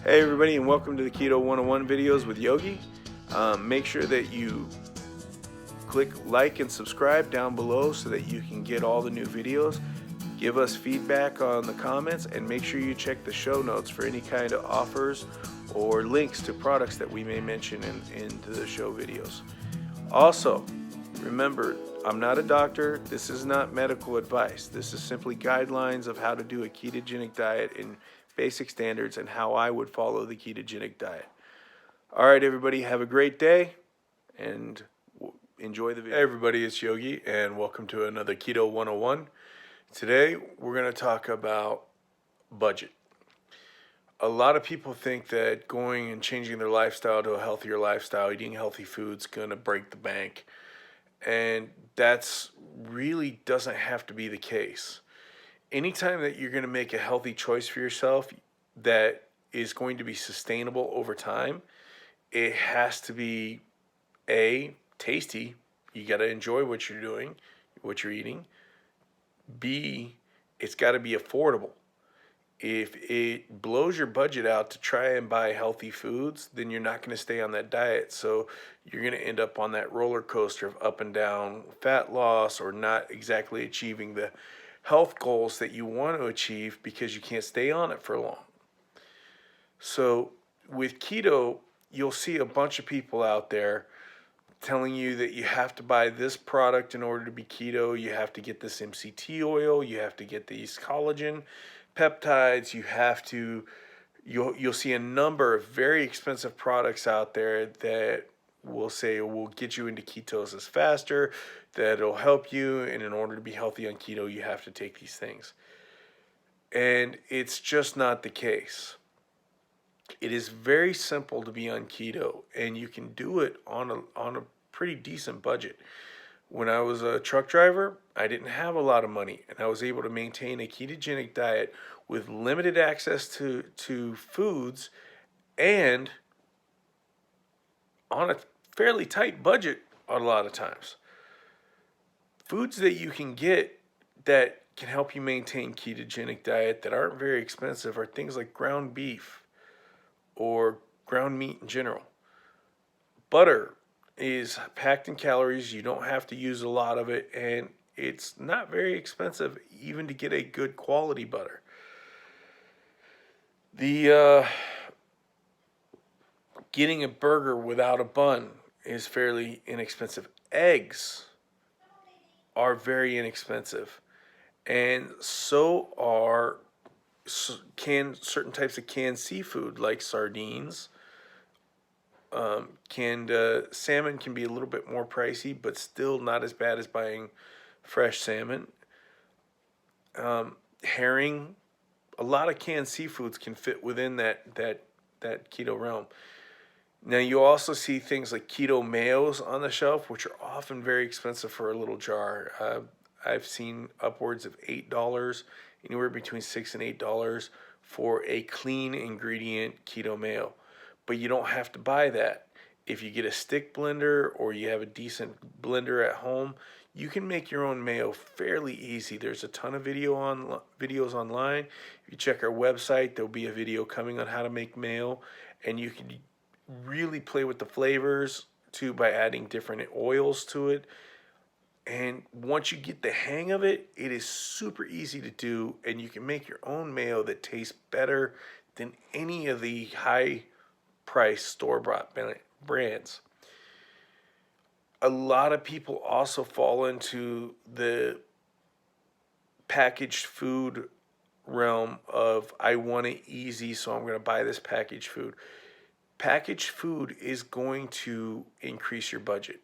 Hey everybody, and welcome to the Keto 101 videos with Yogi. Make sure that you click like and subscribe down below so that you can get all the new videos. Give us feedback on the comments, and make sure you check the show notes for any kind of offers or links to products that we may mention in the show videos. Also, remember, I'm not a doctor. This is not medical advice. This is simply guidelines of how to do a ketogenic diet in basic standards and how I would follow the ketogenic diet. All right, everybody, have a great day and enjoy the video. Hey everybody, it's Yogi, and welcome to another Keto 101. Today, we're going to talk about budget. A lot of people think that going and changing their lifestyle to a healthier lifestyle, eating healthy foods, going to break the bank. And that's really doesn't have to be the case. Anytime that you're going to make a healthy choice for yourself that is going to be sustainable over time, it has to be A, tasty. You got to enjoy what you're doing, what you're eating. B, it's got to be affordable. If it blows your budget out to try and buy healthy foods, then you're not going to stay on that diet. So you're going to end up on that roller coaster of up and down fat loss, or not exactly achieving the health goals that you want to achieve because you can't stay on it for long. So with keto, you'll see a bunch of people out there telling you that you have to buy this product in order to be keto. You have to get this MCT oil. You have to get these collagen peptides. You'll see a number of very expensive products out there that will say will get you into ketosis faster, that it'll help you, and in order to be healthy on keto, you have to take these things. And it's just not the case. It is very simple to be on keto, and you can do it on a pretty decent budget. When I was a truck driver, I didn't have a lot of money, and I was able to maintain a ketogenic diet with limited access to foods and on a fairly tight budget a lot of times. Foods that you can get that can help you maintain ketogenic diet that aren't very expensive are things like ground beef or ground meat in general. Butter is packed in calories. You don't have to use a lot of it, and it's not very expensive even to get a good quality butter. Getting a burger without a bun is fairly inexpensive. Eggs are very inexpensive, and so can certain types of canned seafood like sardines. Canned salmon can be a little bit more pricey, but still not as bad as buying fresh salmon. Herring, a lot of canned seafoods can fit within that keto realm. Now you also see things like keto mayos on the shelf, which are often very expensive for a little jar. I've seen upwards of $8, anywhere between $6 and $8 for a clean ingredient keto mayo. But you don't have to buy that. If you get a stick blender or you have a decent blender at home, you can make your own mayo fairly easy. There's a ton of videos online. If you check our website, there'll be a video coming on how to make mayo, and you can really play with the flavors too by adding different oils to it. And once you get the hang of it, it is super easy to do, and you can make your own mayo that tastes better than any of the high price store-bought brands. A lot of people also fall into the packaged food realm of, I want it easy, so I'm going to buy this packaged food. Packaged food is going to increase your budget,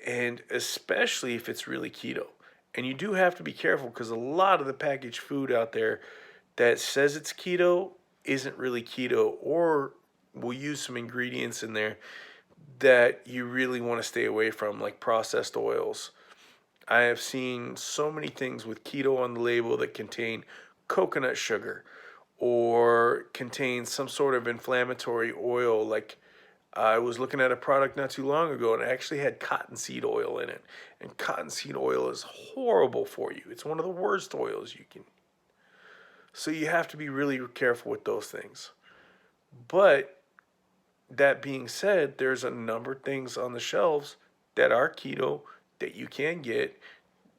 and especially if it's really keto. And you do have to be careful, because a lot of the packaged food out there that says it's keto isn't really keto, or will use some ingredients in there that you really want to stay away from, like processed oils. I have seen so many things with keto on the label that contain coconut sugar or contain some sort of inflammatory oil. Like I was looking at a product not too long ago, and it actually had cottonseed oil in it. And cottonseed oil is horrible for you. It's one of the worst oils you can. So you have to be really careful with those things. But that being said, there's a number of things on the shelves that are keto that you can get,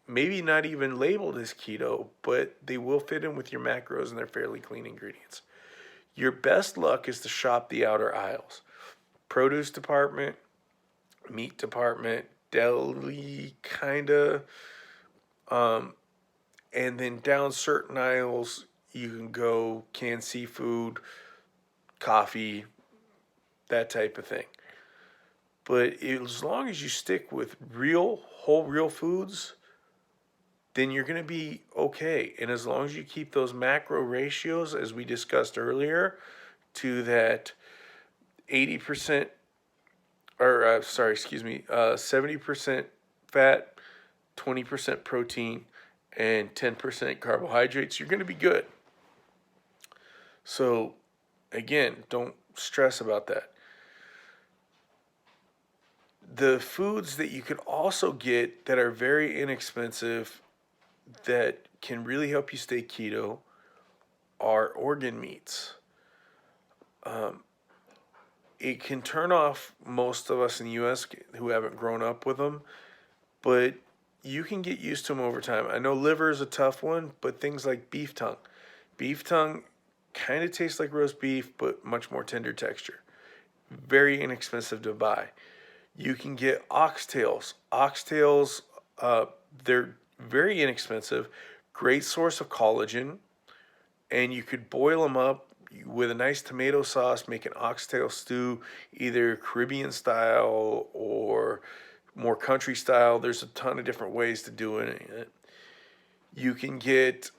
maybe not even labeled as keto, but they will fit in with your macros and they're fairly clean ingredients. Your best luck is to shop the outer aisles. Produce department, meat department, deli kinda, and then down certain aisles you can go canned seafood, coffee, that type of thing. But as long as you stick with real foods, then you're going to be okay. And as long as you keep those macro ratios, as we discussed earlier, to that 80%, or 70% fat, 20% protein, and 10% carbohydrates, you're going to be good. So, again, don't stress about that. The foods that you could also get that are very inexpensive that can really help you stay keto are organ meats. It can turn off most of us in the U.S. who haven't grown up with them, but you can get used to them over time. I know liver is a tough one, but things like beef tongue. Beef tongue kind of tastes like roast beef, but much more tender texture. Very inexpensive to buy. You can get oxtails. Oxtails, they're very inexpensive. Great source of collagen. And you could boil them up with a nice tomato sauce, make an oxtail stew, either Caribbean style or more country style. There's a ton of different ways to do it. You can get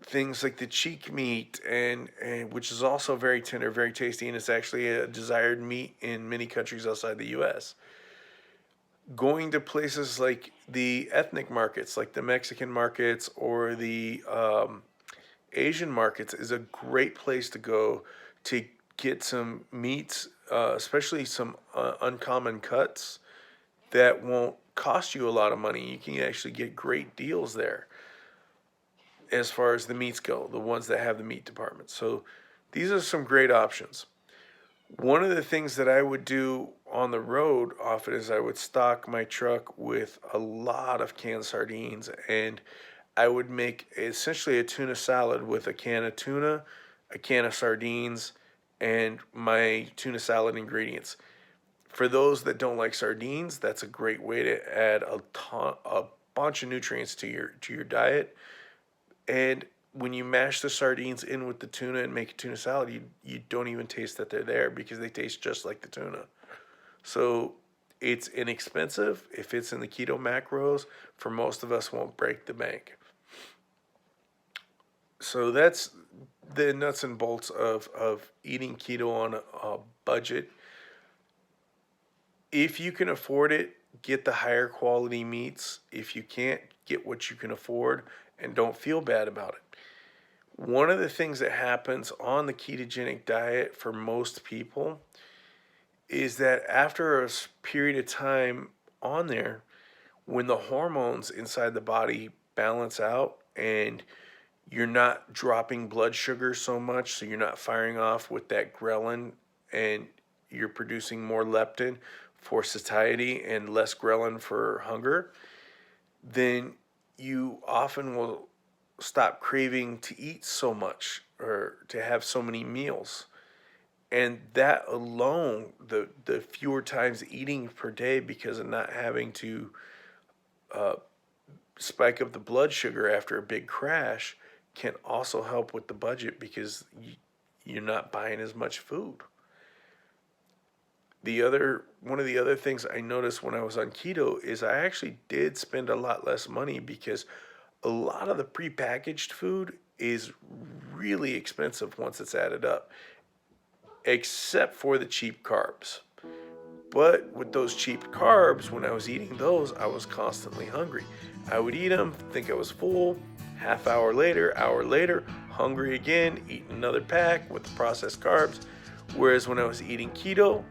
things like the cheek meat, and which is also very tender, very tasty, and it's actually a desired meat in many countries outside the U.S. Going to places like the ethnic markets, like the Mexican markets or the Asian markets, is a great place to go to get some meats, especially some uncommon cuts that won't cost you a lot of money. You can actually get great deals there as far as the meats go, the ones that have the meat department. So these are some great options. One of the things that I would do on the road often is I would stock my truck with a lot of canned sardines, and I would make essentially a tuna salad with a can of tuna, a can of sardines, and my tuna salad ingredients. For those that don't like sardines, that's a great way to add a bunch of nutrients to your diet. And when you mash the sardines in with the tuna and make a tuna salad, you don't even taste that they're there because they taste just like the tuna. So it's inexpensive. It fits in the keto macros. For most of us, won't break the bank. So that's the nuts and bolts of eating keto on a budget. If you can afford it, get the higher quality meats. If you can't, get what you can afford and don't feel bad about it. One of the things that happens on the ketogenic diet for most people is that after a period of time on there, when the hormones inside the body balance out and you're not dropping blood sugar so much, so you're not firing off with that ghrelin, and you're producing more leptin for satiety and less ghrelin for hunger, then you often will stop craving to eat so much or to have so many meals. And that alone, the fewer times eating per day because of not having to spike up the blood sugar after a big crash, can also help with the budget because you're not buying as much food. One of the other things I noticed when I was on keto is I actually did spend a lot less money because a lot of the prepackaged food is really expensive once it's added up, except for the cheap carbs. But with those cheap carbs, when I was eating those, I was constantly hungry. I would eat them, think I was full, hour later, hungry again, eat another pack with the processed carbs. Whereas when I was eating keto,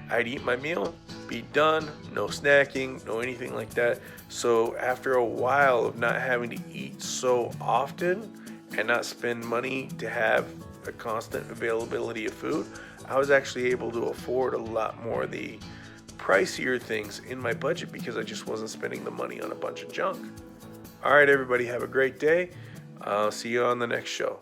I'd eat my meal, be done, no snacking, no anything like that. So after a while of not having to eat so often and not spend money to have a constant availability of food, I was actually able to afford a lot more of the pricier things in my budget because I just wasn't spending the money on a bunch of junk. All right, everybody, have a great day. I'll see you on the next show.